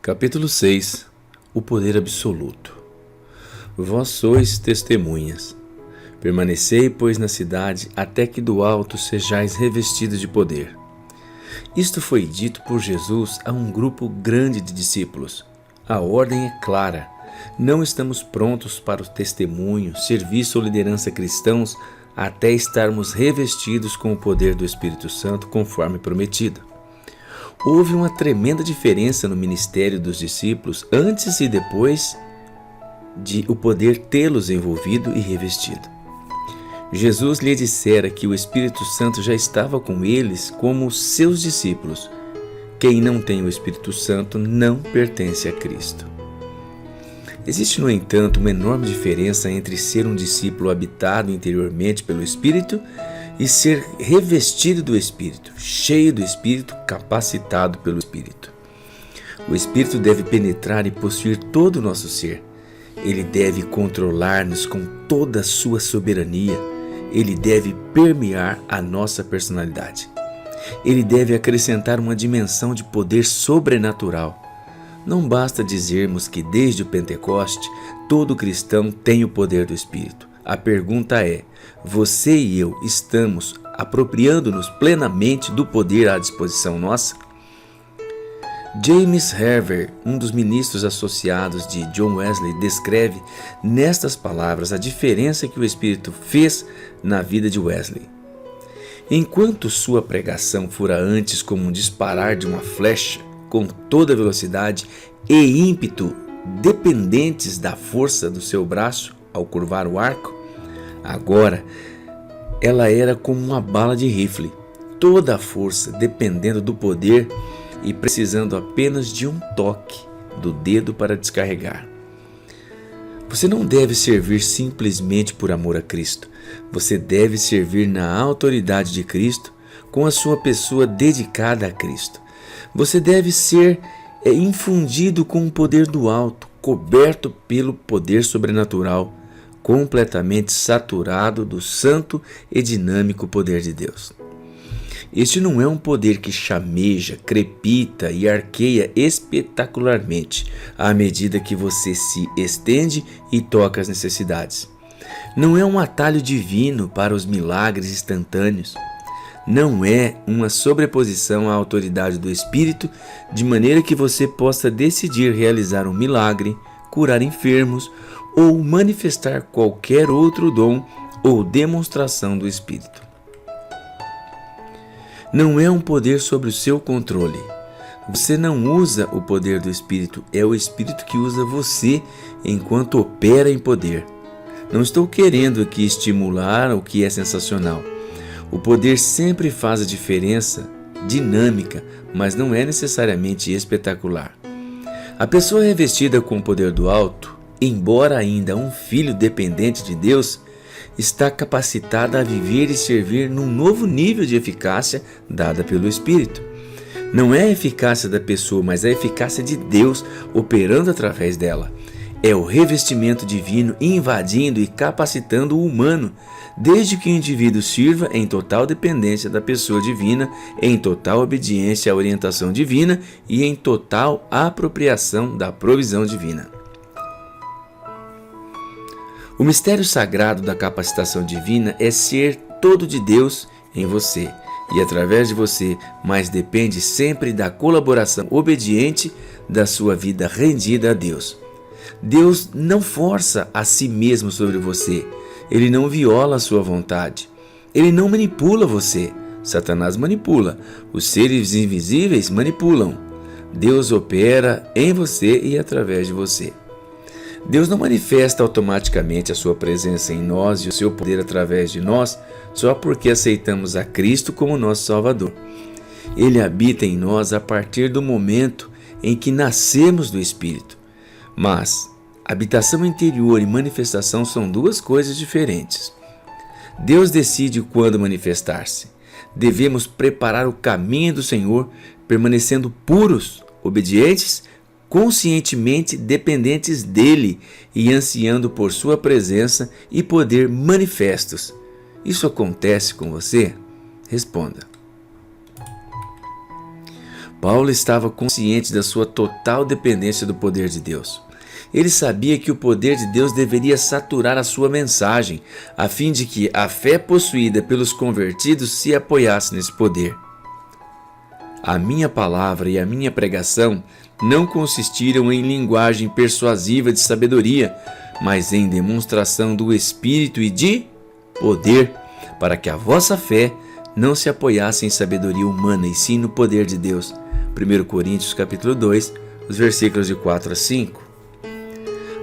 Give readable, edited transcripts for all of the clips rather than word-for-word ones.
Capítulo 6. O poder absoluto. Vós sois testemunhas. Permanecei, pois, na cidade, até que do alto sejais revestidos de poder. Isto foi dito por Jesus a um grupo grande de discípulos. A ordem é clara. Não estamos prontos para o testemunho, serviço ou liderança cristãos até estarmos revestidos com o poder do Espírito Santo, conforme prometido. Houve uma tremenda diferença no ministério dos discípulos antes e depois de o poder tê-los envolvido e revestido. Jesus lhe dissera que o Espírito Santo já estava com eles como seus discípulos. Quem não tem o Espírito Santo não pertence a Cristo. Existe, no entanto, uma enorme diferença entre ser um discípulo habitado interiormente pelo Espírito e ser revestido do Espírito, cheio do Espírito, capacitado pelo Espírito. O Espírito deve penetrar e possuir todo o nosso ser. Ele deve controlar-nos com toda a sua soberania. Ele deve permear a nossa personalidade. Ele deve acrescentar uma dimensão de poder sobrenatural. Não basta dizermos que desde o Pentecoste todo cristão tem o poder do Espírito. A pergunta é: você e eu estamos apropriando-nos plenamente do poder à disposição nossa? James Harver, um dos ministros associados de John Wesley, descreve nestas palavras a diferença que o Espírito fez na vida de Wesley. Enquanto sua pregação fora antes como um disparar de uma flecha, com toda velocidade e ímpeto dependentes da força do seu braço ao curvar o arco, agora ela era como uma bala de rifle, toda a força dependendo do poder e precisando apenas de um toque do dedo para descarregar. Você não deve servir simplesmente por amor a Cristo. Você deve servir na autoridade de Cristo, com a sua pessoa dedicada a Cristo. Você deve ser infundido com o poder do alto, coberto pelo poder sobrenatural, completamente saturado do santo e dinâmico poder de Deus. Este não é um poder que chameja, crepita e arqueia espetacularmente à medida que você se estende e toca as necessidades. Não é um atalho divino para os milagres instantâneos. Não é uma sobreposição à autoridade do Espírito, de maneira que você possa decidir realizar um milagre, curar enfermos ou manifestar qualquer outro dom ou demonstração do Espírito. Não é um poder sobre o seu controle. Você não usa o poder do Espírito, é o Espírito que usa você enquanto opera em poder. Não estou querendo aqui estimular o que é sensacional. O poder sempre faz a diferença dinâmica, mas não é necessariamente espetacular. A pessoa revestida com o poder do alto, embora ainda um filho dependente de Deus, está capacitada a viver e servir num novo nível de eficácia dada pelo Espírito. Não é a eficácia da pessoa, mas a eficácia de Deus operando através dela. É o revestimento divino invadindo e capacitando o humano, desde que o indivíduo sirva em total dependência da pessoa divina, em total obediência à orientação divina e em total apropriação da provisão divina. O mistério sagrado da capacitação divina é ser todo de Deus em você e através de você, mas depende sempre da colaboração obediente da sua vida rendida a Deus. Deus não força a si mesmo sobre você. Ele não viola a sua vontade. Ele não manipula você. Satanás manipula. Os seres invisíveis manipulam. Deus opera em você e através de você. Deus não manifesta automaticamente a sua presença em nós e o seu poder através de nós só porque aceitamos a Cristo como nosso Salvador. Ele habita em nós a partir do momento em que nascemos do Espírito. Mas habitação interior e manifestação são duas coisas diferentes. Deus decide quando manifestar-se. Devemos preparar o caminho do Senhor, permanecendo puros, obedientes, conscientemente dependentes dele e ansiando por sua presença e poder manifestos. Isso acontece com você? Responda. Paulo estava consciente da sua total dependência do poder de Deus. Ele sabia que o poder de Deus deveria saturar a sua mensagem, a fim de que a fé possuída pelos convertidos se apoiasse nesse poder. A minha palavra e a minha pregação não consistiram em linguagem persuasiva de sabedoria, mas em demonstração do Espírito e de poder, para que a vossa fé não se apoiasse em sabedoria humana, e sim no poder de Deus. 1 Coríntios capítulo 2, os versículos de 4 a 5.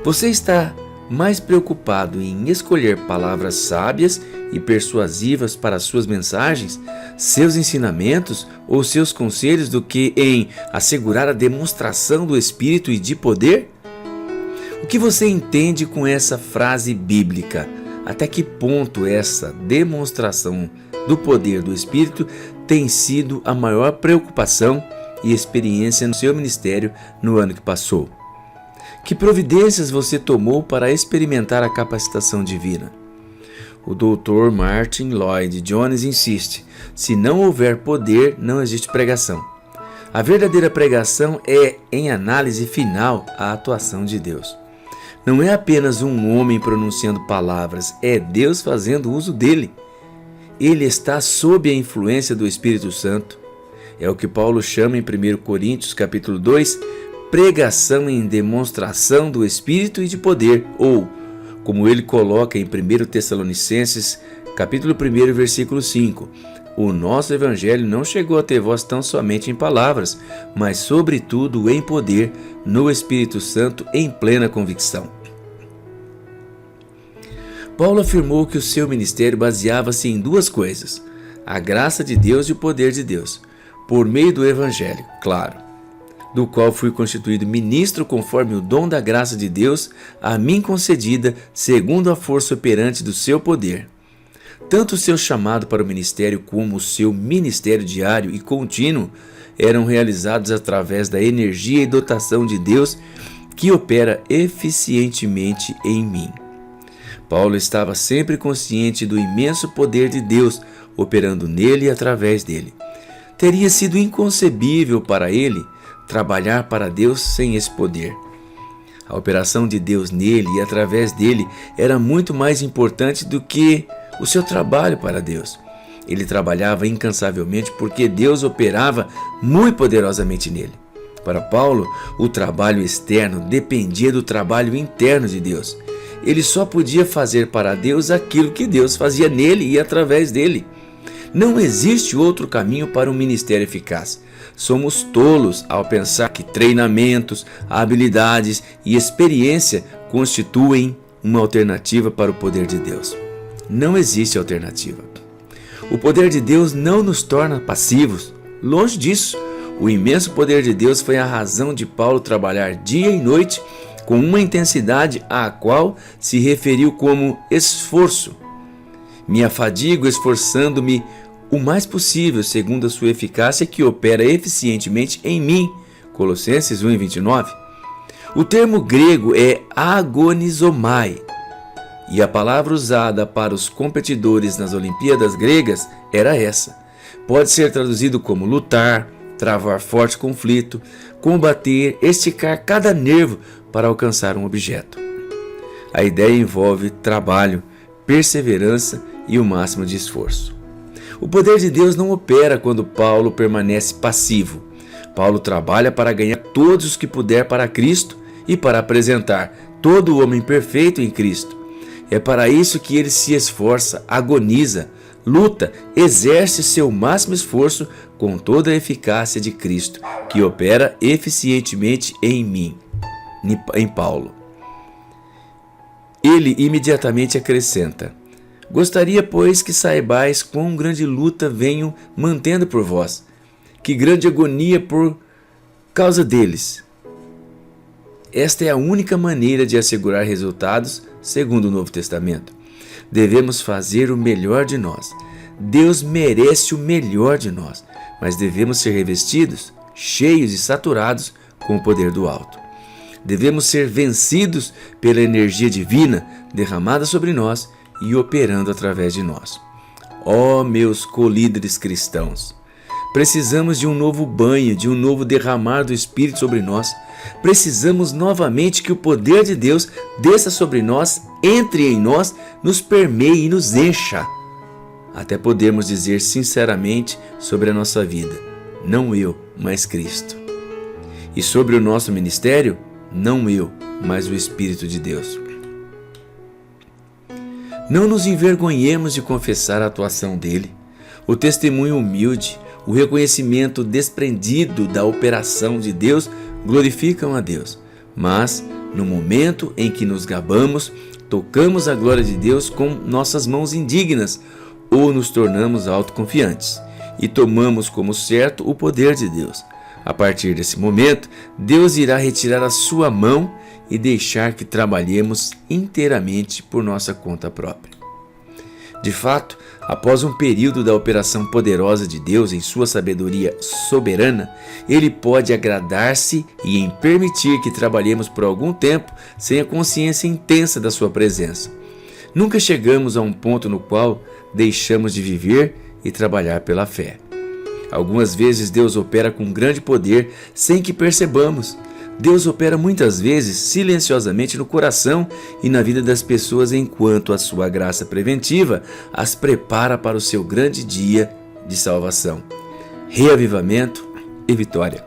Você está mais preocupado em escolher palavras sábias e persuasivas para suas mensagens, seus ensinamentos ou seus conselhos do que em assegurar a demonstração do Espírito e de poder? O que você entende com essa frase bíblica? Até que ponto essa demonstração do poder do Espírito tem sido a maior preocupação e experiência no seu ministério no ano que passou? Que providências você tomou para experimentar a capacitação divina? O Dr. Martin Lloyd Jones insiste: se não houver poder, não existe pregação. A verdadeira pregação é, em análise final, a atuação de Deus. Não é apenas um homem pronunciando palavras, é Deus fazendo uso dele. Ele está sob a influência do Espírito Santo. É o que Paulo chama em 1 Coríntios capítulo 2, pregação em demonstração do Espírito e de poder, ou, como ele coloca em 1 Tessalonicenses capítulo 1, versículo 5, o nosso evangelho não chegou até vós tão somente em palavras, mas sobretudo em poder, no Espírito Santo, em plena convicção. Paulo afirmou que o seu ministério baseava-se em duas coisas: a graça de Deus e o poder de Deus, por meio do evangelho, claro, do qual fui constituído ministro conforme o dom da graça de Deus a mim concedida, segundo a força operante do seu poder. Tanto o seu chamado para o ministério como o seu ministério diário e contínuo eram realizados através da energia e dotação de Deus que opera eficientemente em mim. Paulo estava sempre consciente do imenso poder de Deus operando nele e através dele. Teria sido inconcebível para ele trabalhar para Deus sem esse poder. A operação de Deus nele e através dele era muito mais importante do que o seu trabalho para Deus. Ele trabalhava incansavelmente porque Deus operava muito poderosamente nele. Para Paulo, o trabalho externo dependia do trabalho interno de Deus. Ele só podia fazer para Deus aquilo que Deus fazia nele e através dele. Não existe outro caminho para um ministério eficaz. Somos tolos ao pensar que treinamentos, habilidades e experiência constituem uma alternativa para o poder de Deus. Não existe alternativa. O poder de Deus não nos torna passivos. Longe disso. O imenso poder de Deus foi a razão de Paulo trabalhar dia e noite com uma intensidade à qual se referiu como esforço. Me afadigo esforçando-me o mais possível, segundo a sua eficácia que opera eficientemente em mim. Colossenses 1:29. O termo grego é agonizomai, e a palavra usada para os competidores nas Olimpíadas gregas era essa. Pode ser traduzido como lutar, travar forte conflito, combater, esticar cada nervo para alcançar um objeto. A ideia envolve trabalho, perseverança e o máximo de esforço. O poder de Deus não opera quando Paulo permanece passivo. Paulo trabalha para ganhar todos os que puder para Cristo e para apresentar todo o homem perfeito em Cristo. É para isso que ele se esforça, agoniza, luta, exerce seu máximo esforço com toda a eficácia de Cristo, que opera eficientemente em mim, em Paulo. Ele imediatamente acrescenta: gostaria, pois, que saibais quão grande luta venho mantendo por vós, que grande agonia por causa deles. Esta é a única maneira de assegurar resultados, segundo o Novo Testamento. Devemos fazer o melhor de nós. Deus merece o melhor de nós, mas devemos ser revestidos, cheios e saturados com o poder do alto. Devemos ser vencidos pela energia divina derramada sobre nós e operando através de nós. Ó meus colíderes cristãos, Precisamos de um novo banho, de um novo derramar do Espírito sobre nós. Precisamos novamente que o poder de Deus desça sobre nós, entre em nós, nos permeie e nos encha, até podermos dizer sinceramente sobre a nossa vida: não eu, mas Cristo. E sobre o nosso ministério: não eu, mas o Espírito de Deus. Não nos envergonhemos de confessar a atuação dele. O testemunho humilde, o reconhecimento desprendido da operação de Deus glorificam a Deus. Mas, no momento em que nos gabamos, tocamos a glória de Deus com nossas mãos indignas ou nos tornamos autoconfiantes e tomamos como certo o poder de Deus. A partir desse momento, Deus irá retirar a sua mão e deixar que trabalhemos inteiramente por nossa conta própria. De fato, após um período da operação poderosa de Deus em sua sabedoria soberana, Ele pode agradar-se em permitir que trabalhemos por algum tempo sem a consciência intensa da sua presença. Nunca chegamos a um ponto no qual deixamos de viver e trabalhar pela fé. Algumas vezes Deus opera com grande poder sem que percebamos. Deus opera muitas vezes silenciosamente no coração e na vida das pessoas enquanto a sua graça preventiva as prepara para o seu grande dia de salvação, reavivamento e vitória.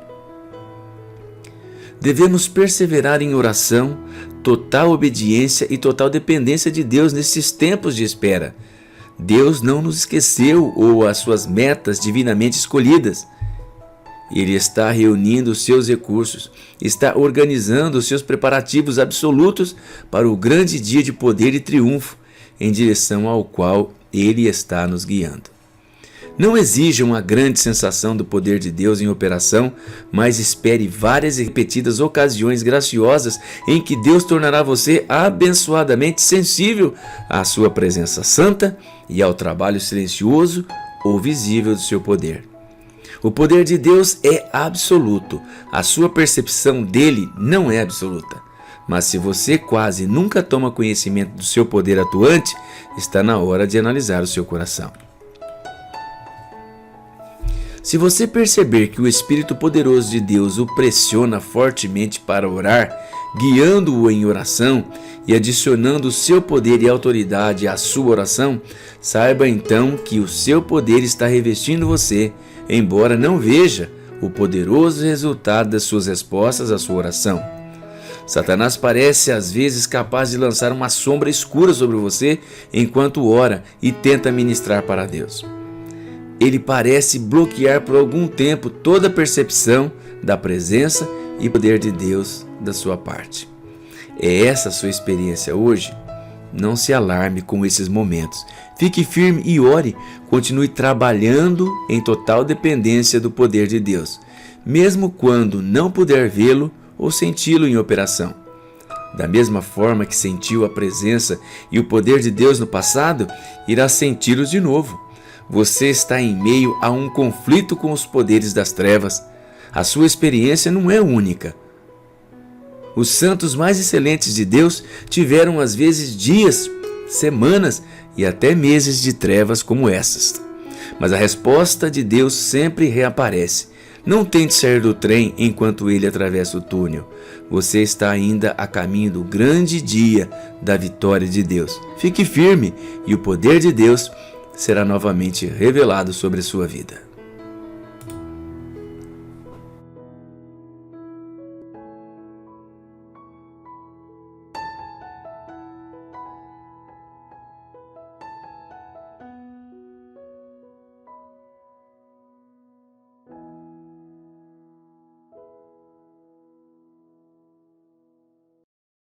Devemos perseverar em oração, total obediência e total dependência de Deus nesses tempos de espera. Deus não nos esqueceu ou as suas metas divinamente escolhidas. Ele está reunindo os seus recursos, está organizando os seus preparativos absolutos para o grande dia de poder e triunfo, em direção ao qual Ele está nos guiando. Não exija uma grande sensação do poder de Deus em operação, mas espere várias e repetidas ocasiões graciosas em que Deus tornará você abençoadamente sensível à sua presença santa e ao trabalho silencioso ou visível do seu poder. O poder de Deus é absoluto, a sua percepção dele não é absoluta. Mas se você quase nunca toma conhecimento do seu poder atuante, está na hora de analisar o seu coração. Se você perceber que o Espírito poderoso de Deus o pressiona fortemente para orar, guiando-o em oração e adicionando o seu poder e autoridade à sua oração, saiba então que o seu poder está revestindo você, embora não veja o poderoso resultado das suas respostas à sua oração. Satanás parece às vezes capaz de lançar uma sombra escura sobre você enquanto ora e tenta ministrar para Deus. Ele parece bloquear por algum tempo toda a percepção da presença e poder de Deus da sua parte. É essa a sua experiência hoje? Não se alarme com esses momentos. Fique firme e ore. Continue trabalhando em total dependência do poder de Deus, mesmo quando não puder vê-lo ou senti-lo em operação. Da mesma forma que sentiu a presença e o poder de Deus no passado, irá senti-los de novo. Você está em meio a um conflito com os poderes das trevas. A sua experiência não é única. Os santos mais excelentes de Deus tiveram às vezes dias, semanas e até meses de trevas como essas. Mas a resposta de Deus sempre reaparece. Não tente sair do trem enquanto ele atravessa o túnel. Você está ainda a caminho do grande dia da vitória de Deus. Fique firme e o poder de Deus será novamente revelado sobre a sua vida.